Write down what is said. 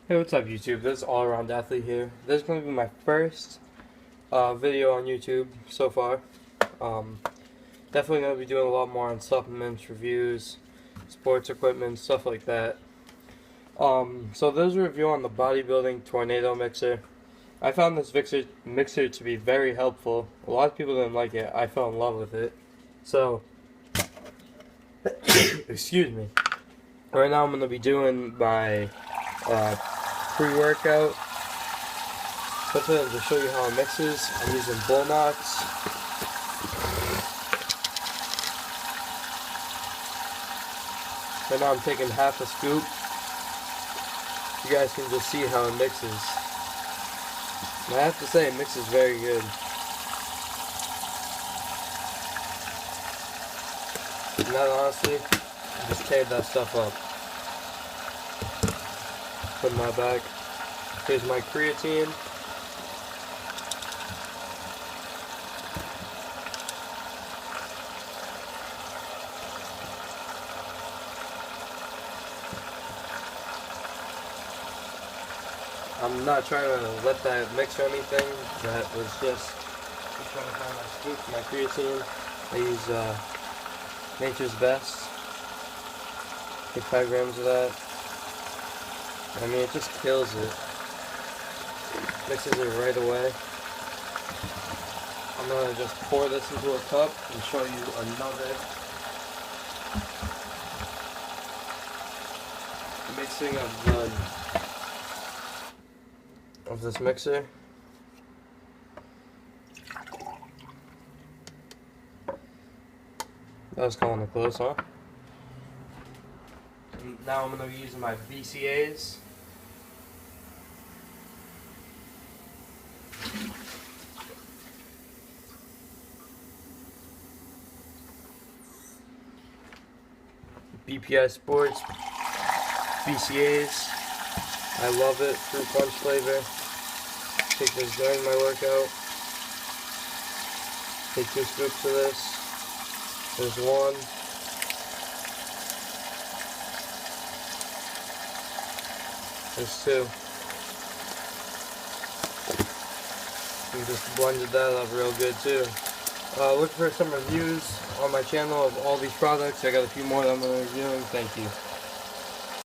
Hey, what's up YouTube? This is All Around Athlete here. This is going to be my first video on YouTube so far. Definitely going to be doing a lot more on supplements, reviews, sports equipment, stuff like that. So there's a review on the bodybuilding tornado mixer. I found this mixer to be very helpful. A lot of people didn't like it. I fell in love with it. So, excuse me. Right now I'm going to be doing my pre-workout. Quickly, I'll just show you how it mixes. I'm using Bullnox. Right now I'm taking half a scoop. You guys can just see how it mixes. And I have to say, it mixes very good. And that honestly, I just teared that stuff up. Put in my bag. Here's my creatine. I'm not trying to let that mix or anything. That was just trying to find my scoop, my creatine. I use Nature's Best. Take 5 grams of that. I mean, it just kills it. Mixes it right away. I'm gonna just pour this into a cup and show you another mixing of this mixer. That was calling it close, huh? And now I'm going to be using my BCAAs. BPI Sports BCAAs. I love it. Fruit punch flavor. Take this during my workout. Take 2 scoops of this. There's 1. There's 2. And just blended that up real good too. Look for some reviews on my channel of all these products. I got a few more that I'm going to be reviewing. Thank you.